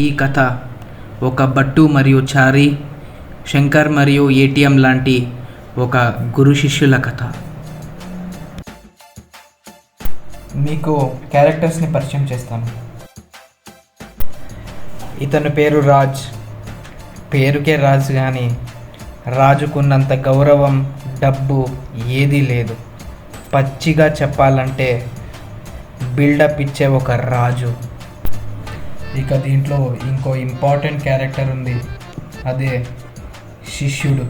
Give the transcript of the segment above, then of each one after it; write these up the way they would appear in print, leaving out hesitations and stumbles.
ఈ కథ ఒక బట్టు మరియు చారి, శంకర్ మరియు ఏటీఎం లాంటి ఒక గురు శిష్యుల కథ. మీకు క్యారెక్టర్స్ని పరిచయం చేస్తాను. ఇతని పేరు రాజ్. పేరుకే రాజు, కానీ రాజుకున్నంత గౌరవం, డబ్బు ఏదీ లేదు. పచ్చిగా చెప్పాలంటే బిల్డప్ ఇచ్చే ఒక రాజు. ఇక దీంట్లో ఇంకో ఇంపార్టెంట్ క్యారెక్టర్ ఉంది, అదే శిష్యుడు.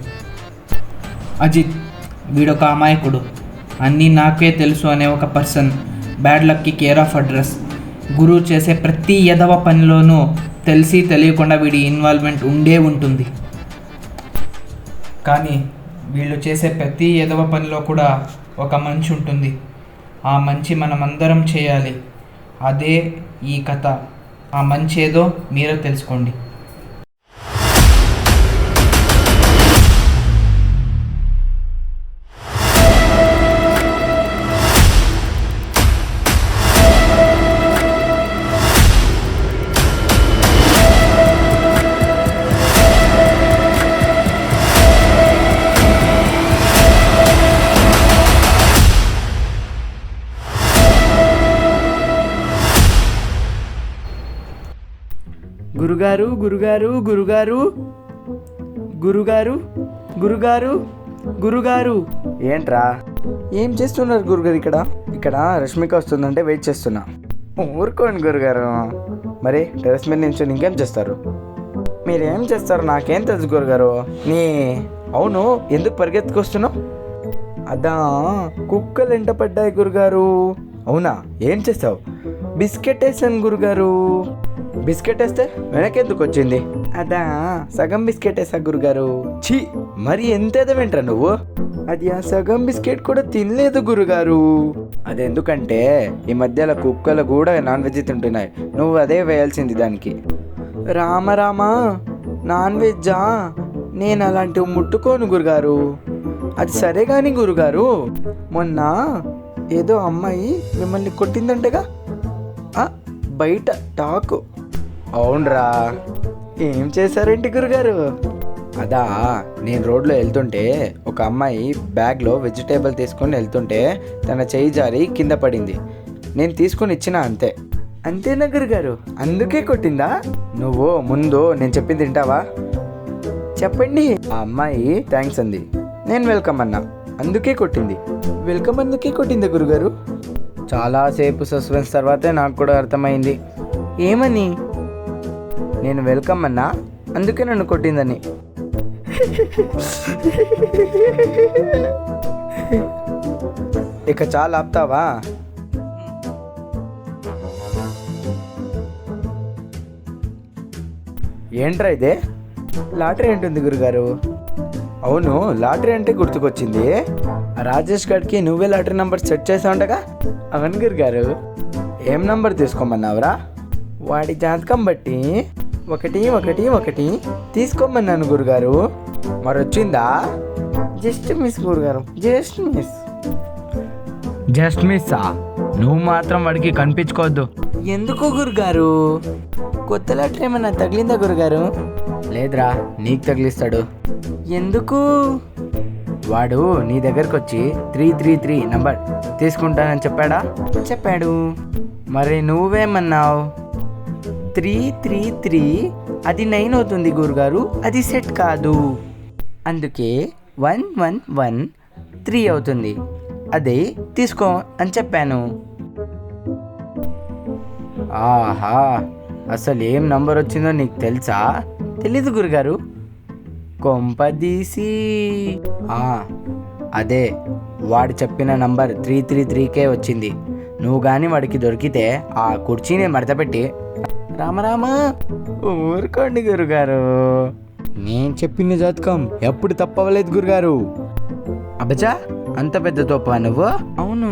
అజిత్ వీడొక అమాయకుడు, అన్నీ నాకే తెలుసు అనే ఒక person. Bad lucky care of address. గురువు చేసే ప్రతి ఎదవ పనిలోనూ తెలిసి తెలియకుండా వీడి ఇన్వాల్వ్మెంట్ ఉండే ఉంటుంది. కానీ వీళ్ళు చేసే ప్రతి ఎదవ పనిలో కూడా ఒక మంచి ఉంటుంది. ఆ మంచి మనమందరం చేయాలి. అదే ఈ కథ. ఆ మంచి ఏదో మీరే తెలుసుకోండి. గురుగారు గురుగారు గురుగారు గురుగారు గురుగారు గురుగారు ఏంట్రా, ఏం చేస్తున్నారు గురుగారు? ఇక్కడ రష్మిక వస్తుందంటే వెయిట్ చేస్తున్నా. ఊరుకోండి గురుగారు. మరి టెరెస్ మీద నుంచి ఇంకేం చేస్తారు? మీరేం చేస్తారు నాకేం తెలుసు గురుగారు. అవును, ఎందుకు పరిగెత్తుకొస్తున్నావు? అదా, కుక్కలు ఎంట పడ్డాయి గురుగారు. అవునా, ఏం చేస్తావు? బిస్కెట్ వేసాను గురుగారు. బిస్కెట్ వేస్తే వెనకెందుకు వచ్చింది? అదా, సగం బిస్కెట్ వేసా గురుగారు. ఛీ, మరి ఎంత ఎదవేంట్రా నువ్వు? అది ఆ సగం బిస్కెట్ కూడా తినలేదు గురుగారు. అదెందుకంటే ఈ మధ్యలో కుక్కలు కూడా నాన్ వెజ్ తింటున్నాయి. నువ్వు అదే వేయాల్సింది దానికి. రామా, నాన్ వెజ్జా? నేను అలాంటివి ముట్టుకోను గురుగారు. అది సరే కానీ గురుగారు, మొన్న ఏదో అమ్మాయి మిమ్మల్ని కొట్టిందంటగా, బయట టాకు. అవునరా, ఏం చేశారేంటి గురుగారు? అదా, నేను రోడ్లో వెళ్తుంటే ఒక అమ్మాయి బ్యాగ్లో వెజిటేబుల్ తీసుకొని వెళ్తుంటే తన చేయి జారి కింద పడింది. నేను తీసుకొని ఇచ్చిన, అంతే. అంతేనా గురుగారు? అందుకే కొట్టిందా? నువ్వు ముందు నేను చెప్పింది తింటావా? చెప్పండి. ఆ అమ్మాయి థ్యాంక్స్ అంది, నేను వెల్కమ్ అన్నా, అందుకే కొట్టింది. వెల్కమ్ అందుకే కొట్టిందా గురుగారు? చాలాసేపు సస్పెన్స్ తర్వాతే నాకు కూడా అర్థమైంది. ఏమని? నేను వెల్కమ్ అన్నా, అందుకే నన్ను కొట్టిందని. ఇక చాలా ఆపుతావా? ఏంట్రా ఇదే? లాటరీ ఏంటుంది గురుగారు? అవును, లాటరీ అంటే గుర్తుకొచ్చింది. రాజేష్ గడికి నువ్వే లాటరీ నెంబర్ సెట్ చేసావుండగా? అవును గురుగారు. ఏం నంబర్ తీసుకోమన్నావురా? వాడి జాతకం బట్టి 111 తీసుకోమన్నాను గురుగారు. మరి వచ్చిందా? జస్ట్ మిస్ గురుగారు, జస్ట్ మిస్. జస్ట్ మిస్సా? నువ్వు మాత్రం వాడికి కనిపించుకోవద్దు. ఎందుకు గురుగారు? కొత్త లాటరీ ఏమన్నా తగిలిందా గురుగారు? లేదురా, నీకు తగిలిస్తాడు. ఎందుకు? వాడు నీ దగ్గరకు వచ్చి 333 నంబర్ తీసుకుంటానని చెప్పాడా? చెప్పాడు. మరి నువ్వేమన్నావు? 333 అది 9 అవుతుంది గురుగారు, అది సెట్ కాదు. అందుకే 1113 అవుతుంది, అదే తీసుకో అని చెప్పాను. ఆహా, అసలు ఏం నంబర్ వచ్చిందో నీకు తెలుసా? తెలీదు గురుగారు. కొంపదీసి అదే వాడు చెప్పిన నంబర్ 333కే వచ్చింది. నువ్వు కానీ వాడికి దొరికితే ఆ కుర్చీని మడతపెట్టి రామరామా. ఊరుకోండి గురుగారు, నేను చెప్పిన జాతకం ఎప్పుడు తప్పవలేదు గురుగారు. అబ్బచా, అంత పెద్ద తోపా నువ్వు? అవును,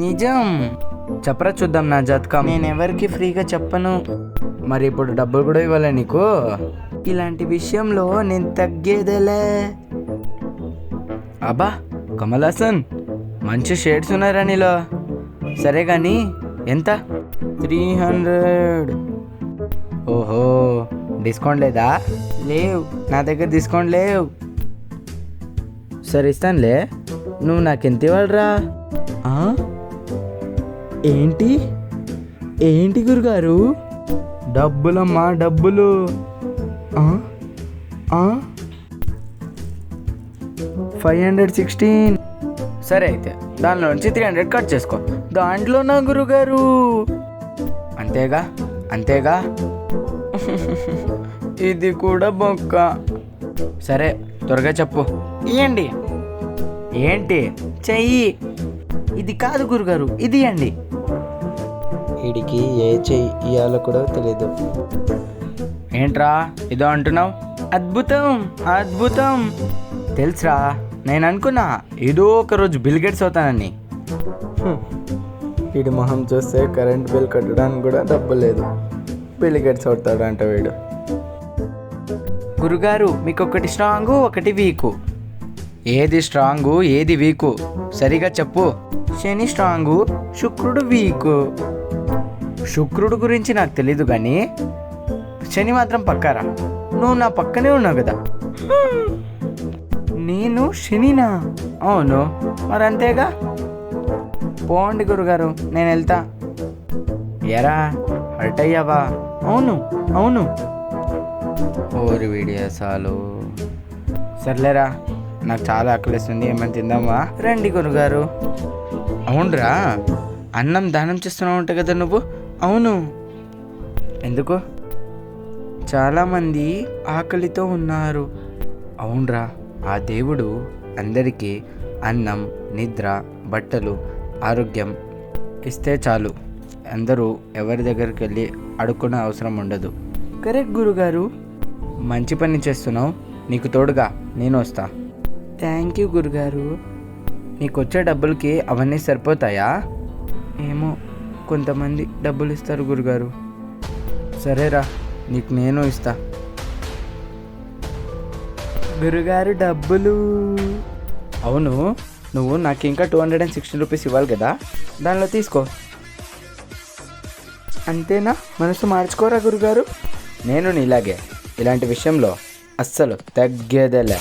నిజం. చెప్పరా చూద్దాం నా జాతకం. నేను ఎవరికి ఫ్రీగా చెప్పను. మరి ఇప్పుడు డబ్బులు కూడా ఇవ్వాలి నీకు? ఇలాంటి విషయంలో నేను తగ్గేదేలే. అబ్బా కమల్ హాసన్, మంచి షేడ్స్ ఉన్నారా నీలో? సరే కానీ ఎంత? 300. ఓహో, డిస్కౌంట్ లేదా? లేవు, నా దగ్గర డిస్కౌంట్ లేవు. సరే ఇస్తానులే, నువ్వు నాకు ఎంత ఇవ్వాలరా? ఏంటి ఏంటి గురుగారు? డబ్బులమ్మా, డబ్బులు. 516. సరే అయితే దానిలో నుంచి 300 కట్ చేసుకో. దాంట్లో నా గురుగారు. అంతేగా అంతేగా. ఇది కూడా బొక్క. సరే త్వరగా చెప్పు. ఇవ్వండి. ఏంటి? చెయ్యి. ఇది కాదు గురుగారు, ఇది ఇవ్వండి. వీడికి ఏ చెయ్యి ఇవ్వాలో కూడా తెలీదు. ఏంట్రా ఇదో అంటున్నావు? అద్భుతం అద్భుతం. తెలుసురా, నేను అనుకున్నా ఏదో ఒక రోజు బిల్ గేట్స్ అవుతానని. వీడి మొహం చూస్తే కరెంట్ బిల్ కట్టడానికి కూడా డబ్బు లేదు, బిల్ గేట్స్ అవుతాడు అంట వీడు. గురుగారు, మీకు ఒకటి స్ట్రాంగు ఒకటి వీకు. ఏది స్ట్రాంగు ఏది వీకు సరిగా చెప్పు. శని స్ట్రాంగు, శుక్రుడు వీకు. శుక్రుడు గురించి నాకు తెలీదు కానీ శని మాత్రం పక్కారా. నువ్వు నా పక్కనే ఉన్నావు కదా. నేను శనినా? అవును, మరి అంతేగా. పోండి గురుగారు, నేను వెళ్తా. ఎరా హర్ట్ అయ్యావా? అవును అవును. ఓరి వీడియోసాలు. సర్లేరా, నాకు చాలా ఆకలిస్తుంది, ఏమైనా తిందామా? రండి గురుగారు. అవునరా, అన్నం దానం చేస్తున్నావు అంట కదా నువ్వు? అవును. ఎందుకు? చాలామంది ఆకలితో ఉన్నారు. అవునరా, ఆ దేవుడు అందరికీ అన్నం, నిద్ర, బట్టలు, ఆరోగ్యం ఇస్తే చాలు. అందరూ ఎవరి దగ్గరికి వెళ్ళి అడుక్కునే అవసరం ఉండదు. కరెక్ట్ గురుగారు. మంచి పని చేస్తున్నావు, నీకు తోడుగా నేను వస్తా. థ్యాంక్ యూ గురుగారు. నీకు వచ్చే డబ్బులకి అవన్నీ సరిపోతాయా? ఏమో, కొంతమంది డబ్బులు ఇస్తారు గురుగారు. సరేరా, నీకు నేను ఇస్తా. గురుగారు డబ్బులు. అవును, నువ్వు నాకు ఇంకా 216 రూపీస్ ఇవ్వాలి కదా, దానిలో తీసుకో. అంతేనా? మనసు మార్చుకోరా గురుగారు. నేను నీలాగే ఇలాంటి విషయంలో అస్సలు తగ్గేదేలే.